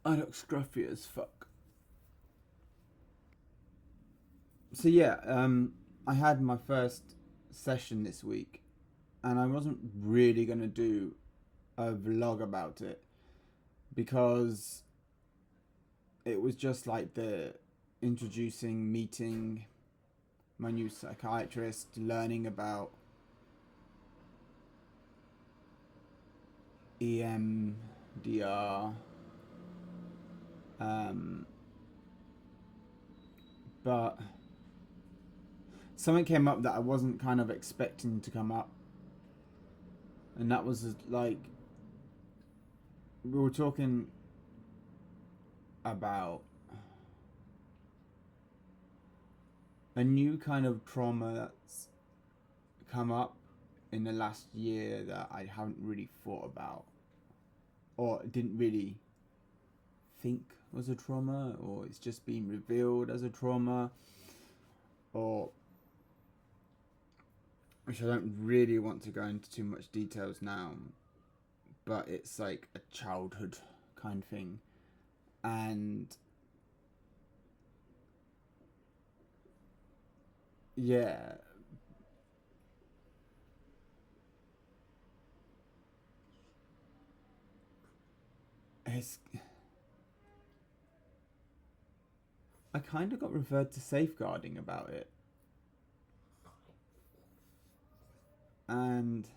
I look scruffy as fuck. So yeah, I had my first session this week, and I wasn't really gonna do a vlog about it because it was just like the introducing, meeting my new psychiatrist, learning about EMDR, um, but something came up that I wasn't kind of expecting to come up, and that was like we were talking about a new kind of trauma that's come up in the last year that I haven't really thought about or didn't really think was a trauma, or it's just been revealed as a trauma, or which I don't really want to go into too much details now, but it's like a childhood kind of thing. And yeah, it's I kind of got referred to safeguarding about it, and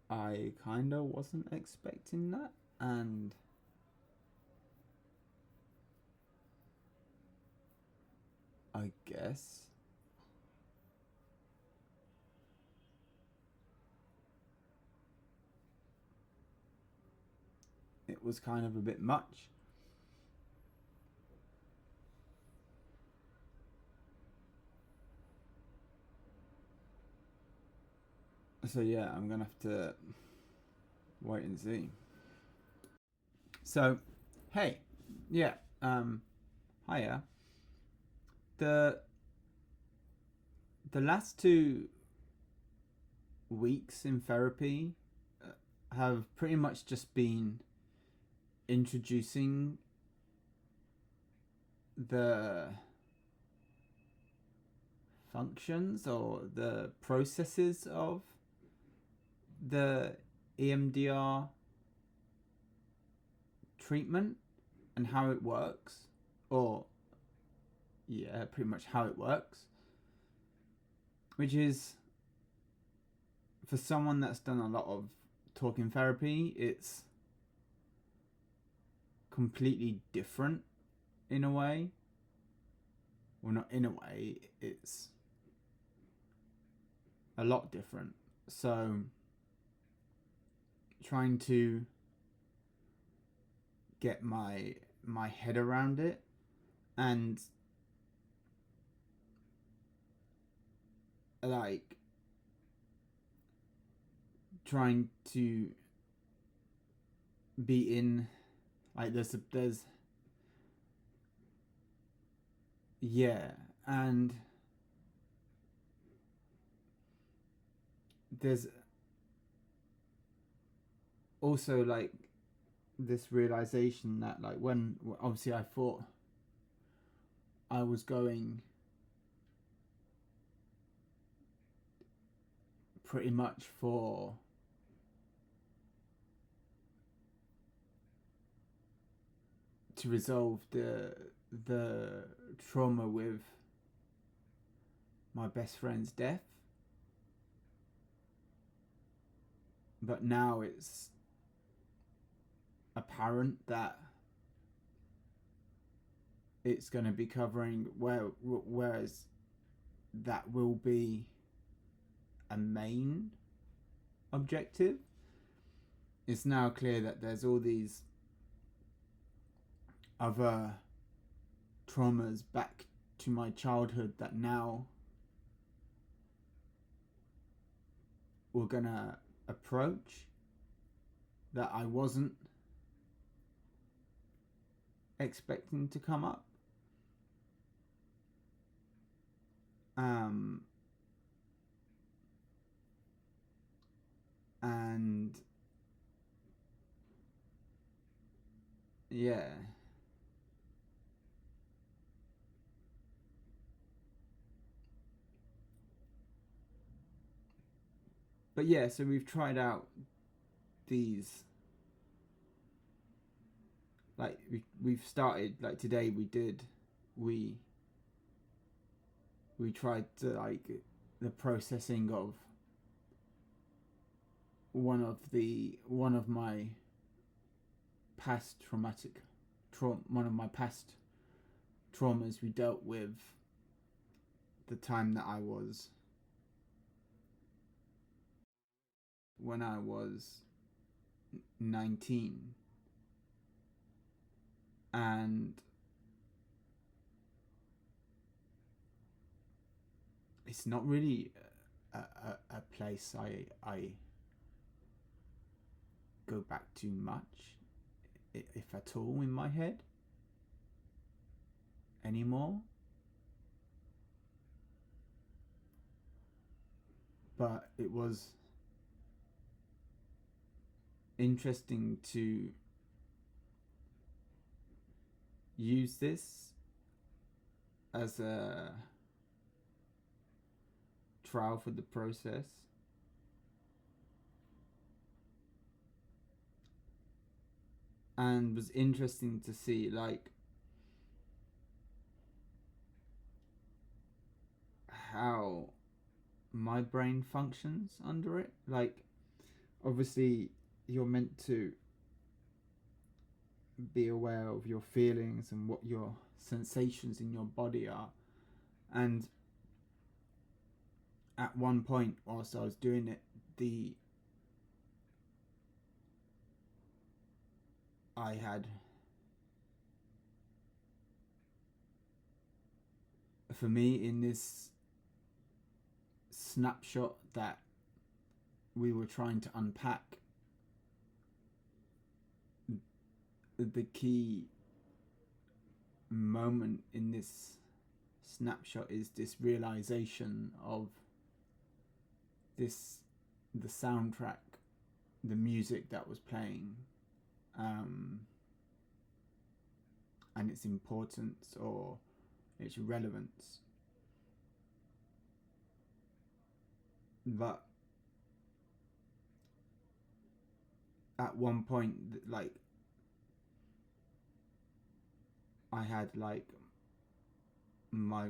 I kind of wasn't expecting that, and I guess it was kind of a bit much. So yeah, I'm gonna have to wait and see. So, hey, yeah, hiya. The the last 2 weeks in therapy have pretty much just been introducing the functions or the processes of the EMDR treatment and how it works, or yeah, pretty much how it works, which is for someone that's done a lot of talking therapy, it's completely different in a way. Well, not in a way, it's a lot different. So, trying to get my head around it, and like trying to be in like there's yeah, and there's also like this realization that like when obviously I thought I was going pretty much for to resolve the trauma with my best friend's death, but now it's apparent that it's going to be covering whereas that will be a main objective. It's now clear that there's all these other traumas back to my childhood that now we're gonna approach that I wasn't expecting to come up. Um, And yeah. But yeah, so we've tried out these, like we've started, like today we tried to, like, the processing of one of my past one of my past traumas we dealt with the time that I was when I was 19, and it's not really a place I go back to much, if at all, in my head anymore. But it was interesting to use this as a trial for the process. And was interesting to see, like, how my brain functions under it. Like, obviously you're meant to be aware of your feelings and what your sensations in your body are. And at one point whilst I was doing it, I had, for me, in this snapshot that we were trying to unpack, the key moment in this snapshot is this realization of the soundtrack, the music that was playing, and its importance or its relevance. But at one point, like, I had, like, my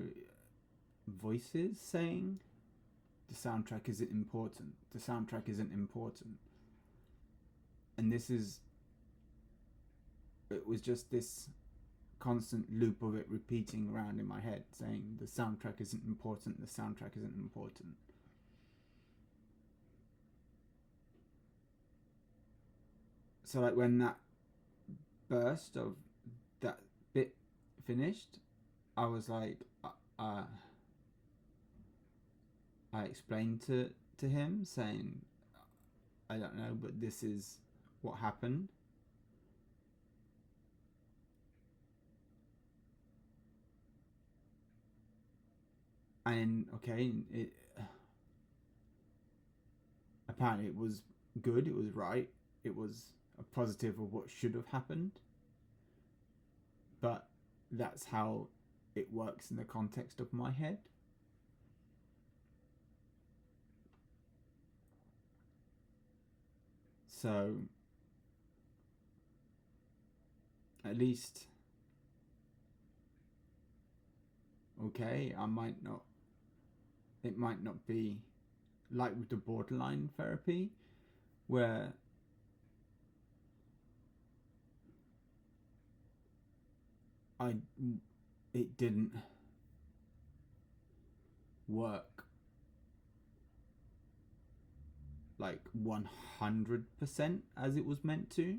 voices saying the soundtrack isn't important, the soundtrack isn't important. And it was just this constant loop of it repeating around in my head, saying the soundtrack isn't important, the soundtrack isn't important. So, like, when that burst of that bit finished, I was like, I explained to him, saying, I don't know, but this is what happened. And okay, apparently it was good, it was right, it was a positive of what should have happened. But that's how it works in the context of my head. So at least, okay, it might not be like with the borderline therapy, where it didn't work like 100% as it was meant to,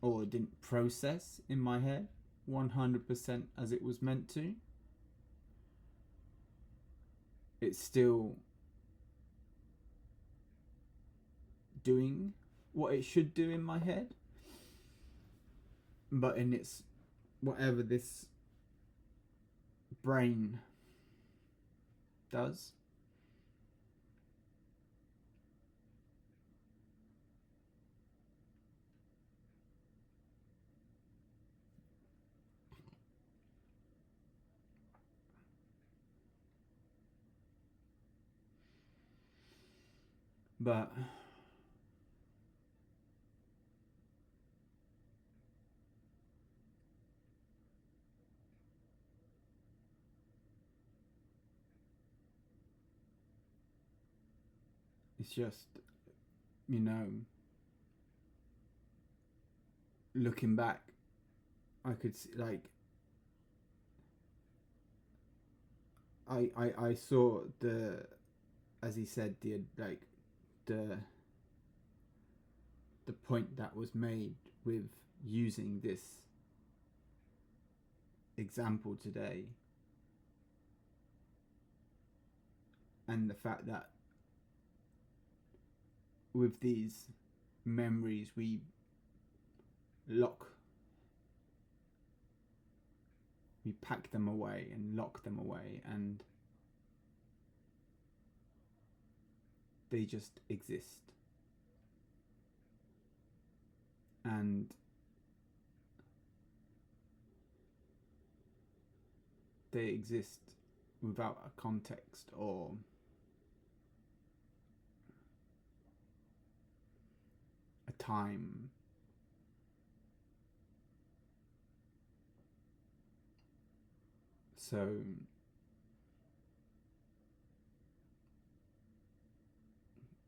or it didn't process in my head 100% as it was meant to. It's still doing what it should do in my head, but in its whatever this brain does. But it's just, you know, looking back, I could see, like, I saw the, as he said, the the point that was made with using this example today, and the fact that with these memories we pack them away and lock them away, and they just exist. And they exist without a context or a time. So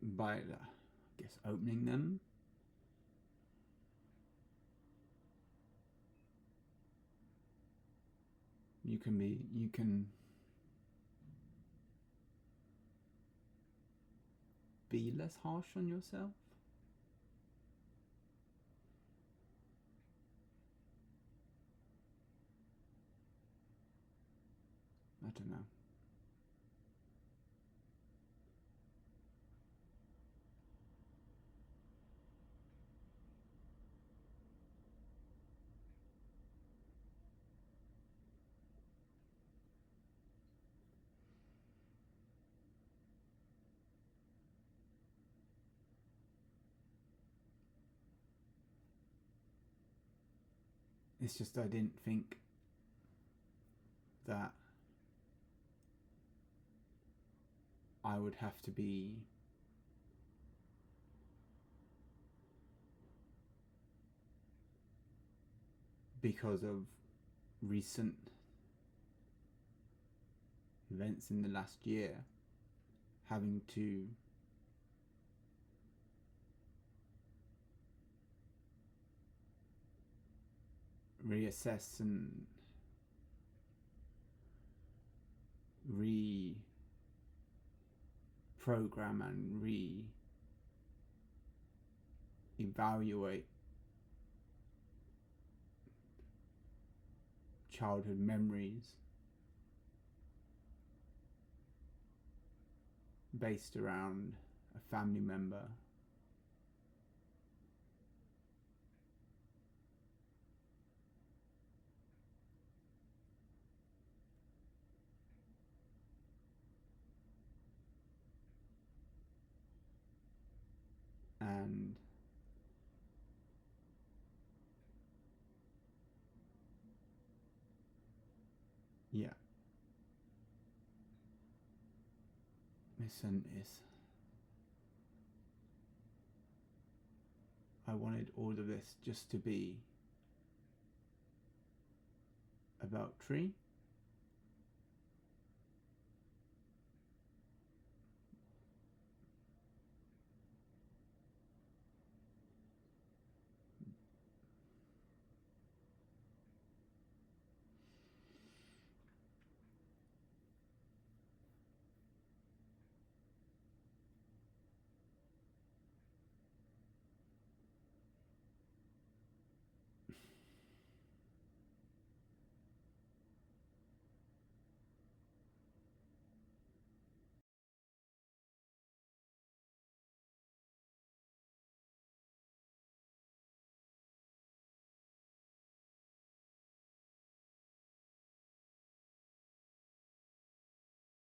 by, I guess, opening them, you can be less harsh on yourself. I don't know. It's just I didn't think that I would have to be because of recent events in the last year, having to reassess and reprogram and re-evaluate childhood memories based around a family member and yeah, listen, I wanted all of this just to be about Tree.